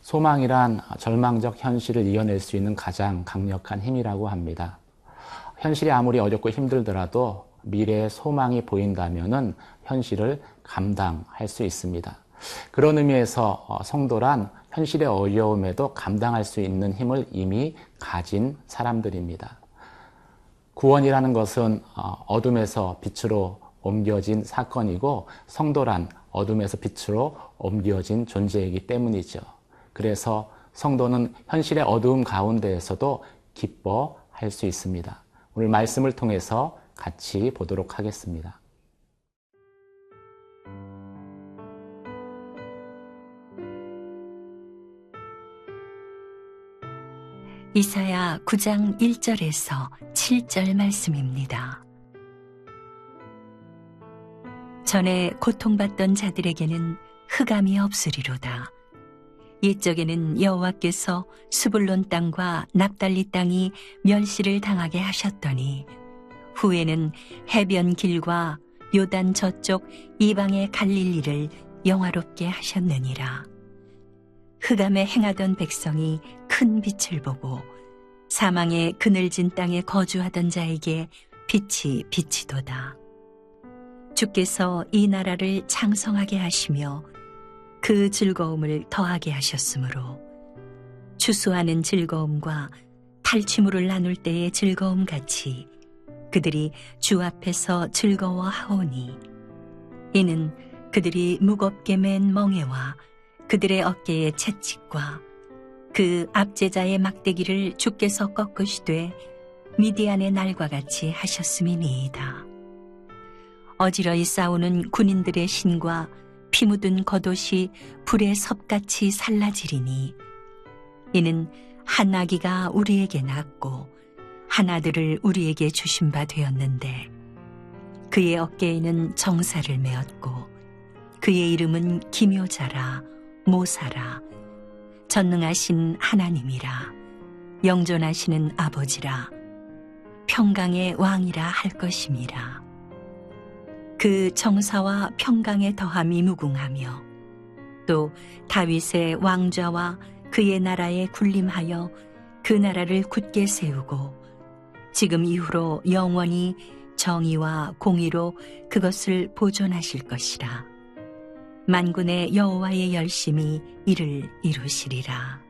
소망이란 절망적 현실을 이겨낼 수 있는 가장 강력한 힘이라고 합니다. 현실이 아무리 어렵고 힘들더라도 미래의 소망이 보인다면은 현실을 감당할 수 있습니다. 그런 의미에서 성도란 현실의 어려움에도 감당할 수 있는 힘을 이미 가진 사람들입니다. 구원이라는 것은 어둠에서 빛으로 옮겨진 사건이고 성도란 어둠에서 빛으로 옮겨진 존재이기 때문이죠. 그래서 성도는 현실의 어두움 가운데에서도 기뻐할 수 있습니다. 오늘 말씀을 통해서 같이 보도록 하겠습니다. 이사야 9장 1절에서 7절 말씀입니다. 전에 고통받던 자들에게는 흑암이 없으리로다. 옛적에는 여호와께서 스불론 땅과 납달리 땅이 멸시를 당하게 하셨더니 후에는 해변 길과 요단 저쪽 이방의 갈릴리를 영화롭게 하셨느니라. 흑암에 행하던 백성이 큰 빛을 보고 사망의 그늘진 땅에 거주하던 자에게 빛이 비치도다. 주께서 이 나라를 창성하게 하시며 그 즐거움을 더하게 하셨으므로 추수하는 즐거움과 탈취물을 나눌 때의 즐거움 같이 그들이 주 앞에서 즐거워하오니 이는 그들이 무겁게 맨 멍에와 그들의 어깨의 채찍과 그 압제자의 막대기를 주께서 꺾으시되 미디안의 날과 같이 하셨음이니이다. 어지러이 싸우는 군인들의 신과 피 묻은 겉옷이 불의 섭같이 살라지리니 이는 한 아기가 우리에게 낳고 한 아들을 우리에게 주신 바 되었는데 그의 어깨에는 정사를 메었고 그의 이름은 기묘자라 모사라 전능하신 하나님이라 영존하시는 아버지라 평강의 왕이라 할 것임이라. 그 정사와 평강의 더함이 무궁하며 또 다윗의 왕좌와 그의 나라에 군림하여 그 나라를 굳게 세우고 지금 이후로 영원히 정의와 공의로 그것을 보존하실 것이라. 만군의 여호와의 열심이 이를 이루시리라.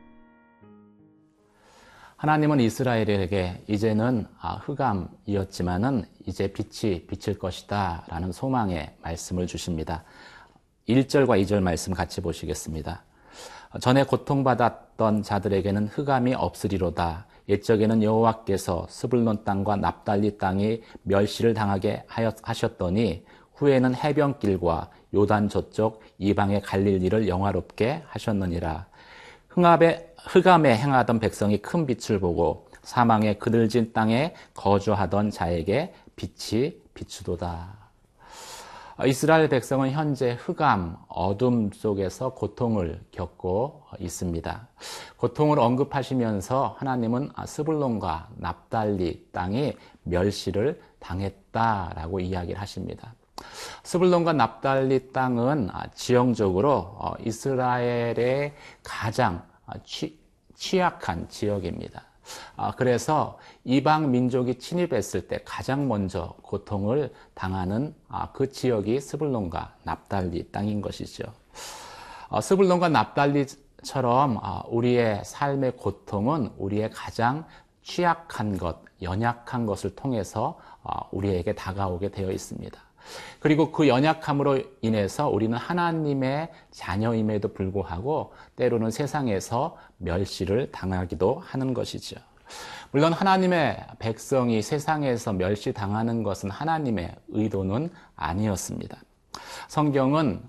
하나님은 이스라엘에게 이제는 흑암이었지만은 이제 빛이 비칠 것이다 라는 소망의 말씀을 주십니다. 1절과 2절 말씀 같이 보시겠습니다. 전에 고통받았던 자들에게는 흑암이 없으리로다. 옛적에는 여호와께서 스불론 땅과 납달리 땅이 멸시를 당하게 하셨더니 후에는 해변길과 요단 저쪽 이방의 갈릴리를 영화롭게 하셨느니라. 흑암에 행하던 백성이 큰 빛을 보고 사망의 그늘진 땅에 거주하던 자에게 빛이 비추도다. 이스라엘 백성은 현재 흑암, 어둠 속에서 고통을 겪고 있습니다. 고통을 언급하시면서 하나님은 스불론과 납달리 땅이 멸시를 당했다라고 이야기를 하십니다. 스불론과 납달리 땅은 지형적으로 이스라엘의 가장 취약한 지역입니다. 그래서 이방 민족이 침입했을 때 가장 먼저 고통을 당하는 그 지역이 스불론과 납달리 땅인 것이죠. 스불론과 납달리처럼 우리의 삶의 고통은 우리의 가장 취약한 것, 연약한 것을 통해서 우리에게 다가오게 되어 있습니다. 그리고 그 연약함으로 인해서 우리는 하나님의 자녀임에도 불구하고 때로는 세상에서 멸시를 당하기도 하는 것이죠. 물론 하나님의 백성이 세상에서 멸시당하는 것은 하나님의 의도는 아니었습니다. 성경은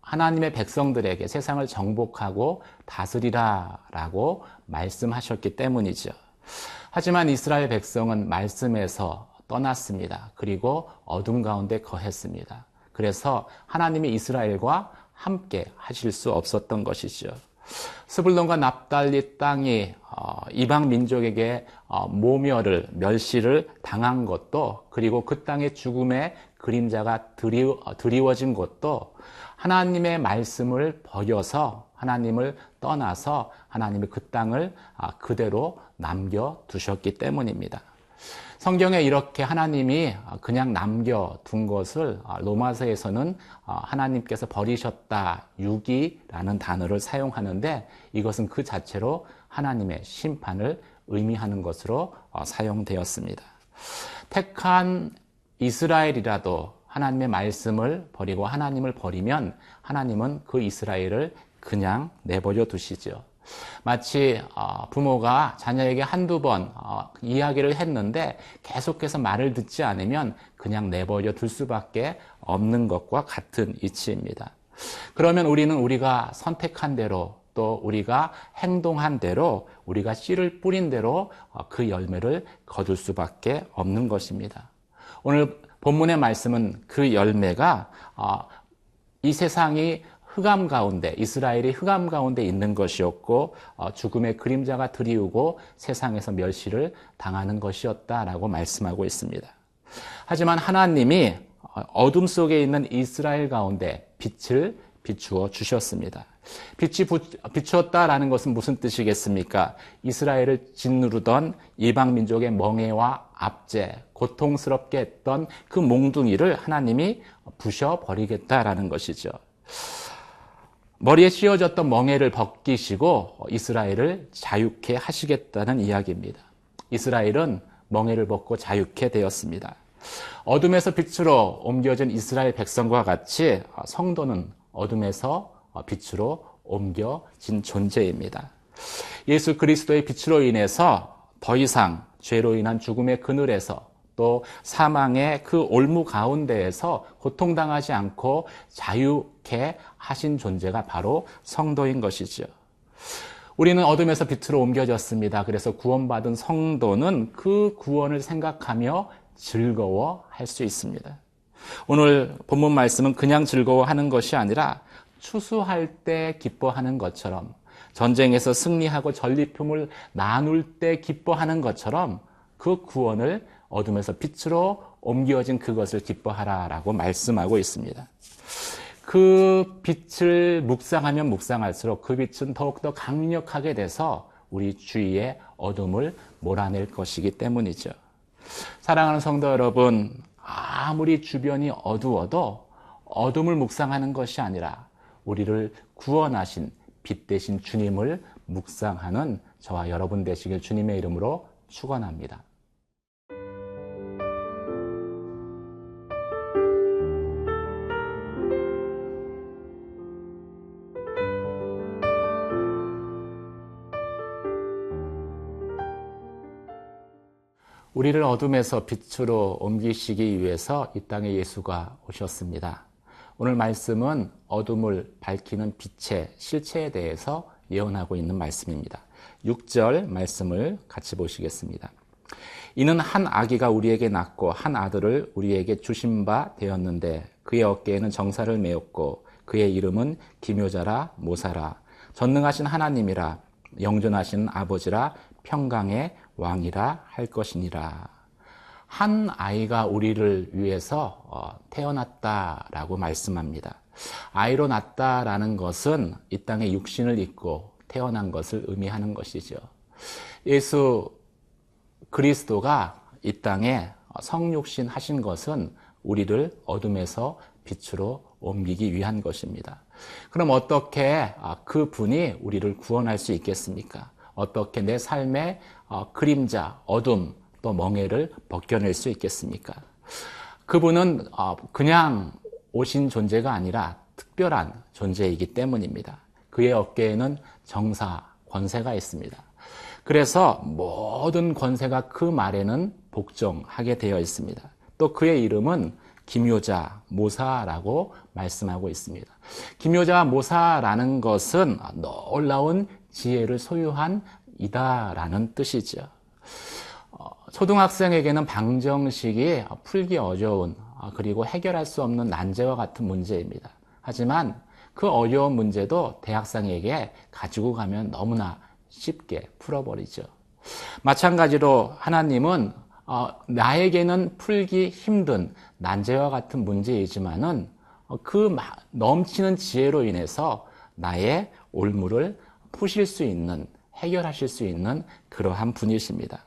하나님의 백성들에게 세상을 정복하고 다스리라라고 말씀하셨기 때문이죠. 하지만 이스라엘 백성은 말씀에서 떠났습니다. 그리고 어둠 가운데 거했습니다. 그래서 하나님이 이스라엘과 함께 하실 수 없었던 것이죠. 스불론과 납달리 땅이 이방 민족에게 모멸을, 멸시를 당한 것도, 그리고 그 땅의 죽음의 그림자가 드리워진 것도 하나님의 말씀을 버려서 하나님을 떠나서 하나님이 그 땅을 그대로 남겨두셨기 때문입니다. 성경에 이렇게 하나님이 그냥 남겨둔 것을 로마서에서는 하나님께서 버리셨다, 유기라는 단어를 사용하는데 이것은 그 자체로 하나님의 심판을 의미하는 것으로 사용되었습니다. 택한 이스라엘이라도 하나님의 말씀을 버리고 하나님을 버리면 하나님은 그 이스라엘을 그냥 내버려 두시죠. 마치 부모가 자녀에게 한두 번 이야기를 했는데 계속해서 말을 듣지 않으면 그냥 내버려 둘 수밖에 없는 것과 같은 이치입니다. 그러면 우리는 우리가 선택한 대로 또 우리가 행동한 대로 우리가 씨를 뿌린 대로 그 열매를 거둘 수밖에 없는 것입니다. 오늘 본문의 말씀은 그 열매가 이 세상이 흑암 가운데, 이스라엘이 흑암 가운데 있는 것이었고 죽음의 그림자가 드리우고 세상에서 멸시를 당하는 것이었다라고 말씀하고 있습니다. 하지만 하나님이 어둠 속에 있는 이스라엘 가운데 빛을 비추어 주셨습니다. 빛이 비추었다라는 것은 무슨 뜻이겠습니까? 이스라엘을 짓누르던 이방 민족의 멍해와 압제, 고통스럽게 했던 그 몽둥이를 하나님이 부셔버리겠다라는 것이죠. 머리에 씌워졌던 멍에를 벗기시고 이스라엘을 자유케 하시겠다는 이야기입니다. 이스라엘은 멍에를 벗고 자유케 되었습니다. 어둠에서 빛으로 옮겨진 이스라엘 백성과 같이 성도는 어둠에서 빛으로 옮겨진 존재입니다. 예수 그리스도의 빛으로 인해서 더 이상 죄로 인한 죽음의 그늘에서 또 사망의 그 올무 가운데에서 고통당하지 않고 자유케 하신 존재가 바로 성도인 것이죠. 우리는 어둠에서 빛으로 옮겨졌습니다. 그래서 구원받은 성도는 그 구원을 생각하며 즐거워할 수 있습니다. 오늘 본문 말씀은 그냥 즐거워하는 것이 아니라 추수할 때 기뻐하는 것처럼, 전쟁에서 승리하고 전리품을 나눌 때 기뻐하는 것처럼 그 구원을 어둠에서 빛으로 옮겨진 그것을 기뻐하라라고 말씀하고 있습니다. 그 빛을 묵상하면 묵상할수록 그 빛은 더욱더 강력하게 돼서 우리 주위의 어둠을 몰아낼 것이기 때문이죠. 사랑하는 성도 여러분, 아무리 주변이 어두워도 어둠을 묵상하는 것이 아니라 우리를 구원하신 빛 대신 주님을 묵상하는 저와 여러분 되시길 주님의 이름으로 축원합니다. 우리를 어둠에서 빛으로 옮기시기 위해서 이 땅에 예수가 오셨습니다. 오늘 말씀은 어둠을 밝히는 빛의 실체에 대해서 예언하고 있는 말씀입니다. 6절 말씀을 같이 보시겠습니다. 이는 한 아기가 우리에게 낳고 한 아들을 우리에게 주신 바 되었는데 그의 어깨에는 정사를 메었고 그의 이름은 기묘자라 모사라 전능하신 하나님이라 영존하신 아버지라 평강의 왕이라 할 것이니라. 한 아이가 우리를 위해서 태어났다라고 말씀합니다. 아이로 낳았다라는 것은 이 땅에 육신을 입고 태어난 것을 의미하는 것이죠. 예수 그리스도가 이 땅에 성육신 하신 것은 우리를 어둠에서 빛으로 옮기기 위한 것입니다. 그럼 어떻게 그 분이 우리를 구원할 수 있겠습니까? 어떻게 내 삶의 그림자, 어둠, 또 멍해를 벗겨낼 수 있겠습니까? 그분은 그냥 오신 존재가 아니라 특별한 존재이기 때문입니다. 그의 어깨에는 정사, 권세가 있습니다. 그래서 모든 권세가 그 말에는 복종하게 되어 있습니다. 또 그의 이름은 기묘자, 모사라고 말씀하고 있습니다. 기묘자, 모사라는 것은 놀라운 지혜를 소유한 이다라는 뜻이죠. 초등학생에게는 방정식이 풀기 어려운 그리고 해결할 수 없는 난제와 같은 문제입니다. 하지만 그 어려운 문제도 대학생에게 가지고 가면 너무나 쉽게 풀어버리죠. 마찬가지로 하나님은 나에게는 풀기 힘든 난제와 같은 문제이지만은 그 넘치는 지혜로 인해서 나의 올무를 푸실 수 있는, 해결하실 수 있는 그러한 분이십니다.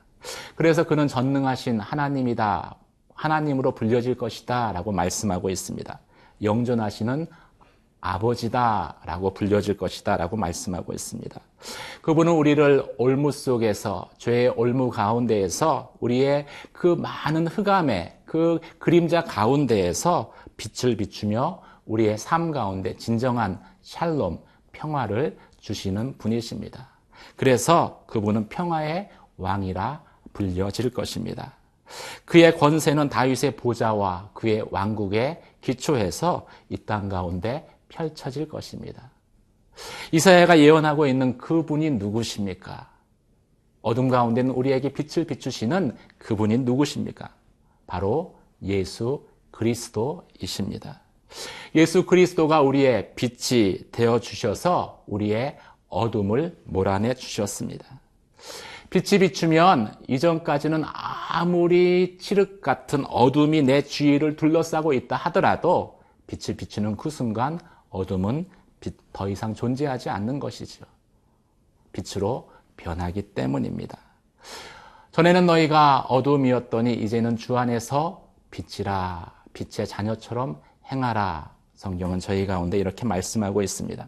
그래서 그는 전능하신 하나님이다, 하나님으로 불려질 것이다 라고 말씀하고 있습니다. 영존하시는 아버지다 라고 불려질 것이다 라고 말씀하고 있습니다. 그분은 우리를 올무 속에서, 죄의 올무 가운데에서, 우리의 그 많은 흑암의 그 그림자 가운데에서 빛을 비추며 우리의 삶 가운데 진정한 샬롬, 평화를 주시는 분이십니다. 그래서 그분은 평화의 왕이라 불려질 것입니다. 그의 권세는 다윗의 보좌와 그의 왕국에 기초해서 이 땅 가운데 펼쳐질 것입니다. 이사야가 예언하고 있는 그분이 누구십니까? 어둠 가운데는 우리에게 빛을 비추시는 그분이 누구십니까? 바로 예수 그리스도이십니다. 예수 그리스도가 우리의 빛이 되어 주셔서 우리의 어둠을 몰아내 주셨습니다. 빛이 비추면 이전까지는 아무리 칠흑 같은 어둠이 내 주위를 둘러싸고 있다 하더라도 빛을 비추는 그 순간 어둠은 더 이상 존재하지 않는 것이죠. 빛으로 변하기 때문입니다. 전에는 너희가 어둠이었더니 이제는 주 안에서 빛이라, 빛의 자녀처럼 행하라. 성경은 저희 가운데 이렇게 말씀하고 있습니다.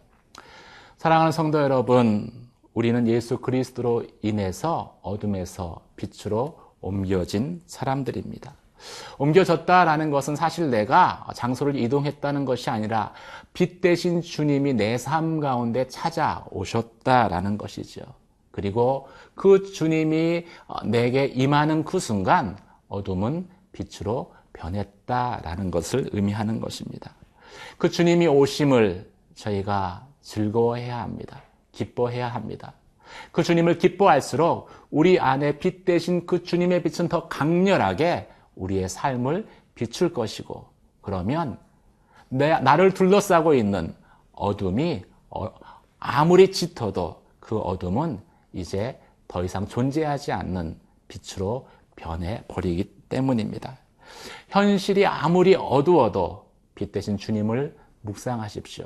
사랑하는 성도 여러분, 우리는 예수 그리스도로 인해서 어둠에서 빛으로 옮겨진 사람들입니다. 옮겨졌다라는 것은 사실 내가 장소를 이동했다는 것이 아니라 빛 대신 주님이 내 삶 가운데 찾아오셨다라는 것이죠. 그리고 그 주님이 내게 임하는 그 순간 어둠은 빛으로 변했다라는 것을 의미하는 것입니다. 그 주님이 오심을 저희가 즐거워해야 합니다. 기뻐해야 합니다. 그 주님을 기뻐할수록 우리 안에 빛 대신 그 주님의 빛은 더 강렬하게 우리의 삶을 비출 것이고, 그러면 나를 둘러싸고 있는 어둠이 아무리 짙어도 그 어둠은 이제 더 이상 존재하지 않는 빛으로 변해버리기 때문입니다. 현실이 아무리 어두워도 빛 대신 주님을 묵상하십시오.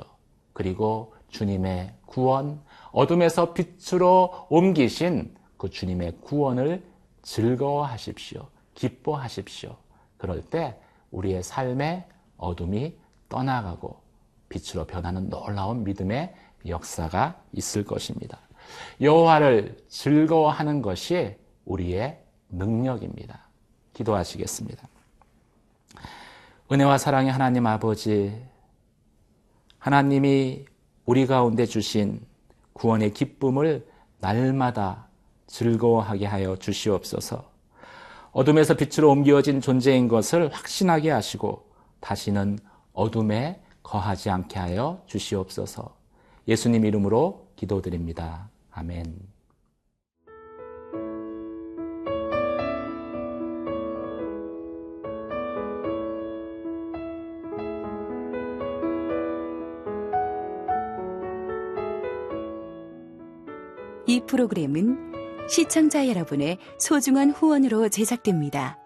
그리고 주님의 구원, 어둠에서 빛으로 옮기신 그 주님의 구원을 즐거워하십시오. 기뻐하십시오. 그럴 때 우리의 삶의 어둠이 떠나가고 빛으로 변하는 놀라운 믿음의 역사가 있을 것입니다. 여호와를 즐거워하는 것이 우리의 능력입니다. 기도하시겠습니다. 은혜와 사랑의 하나님 아버지, 하나님이 우리 가운데 주신 구원의 기쁨을 날마다 즐거워하게 하여 주시옵소서. 어둠에서 빛으로 옮겨진 존재인 것을 확신하게 하시고 다시는 어둠에 거하지 않게 하여 주시옵소서. 예수님 이름으로 기도드립니다. 아멘. 이 프로그램은 시청자 여러분의 소중한 후원으로 제작됩니다.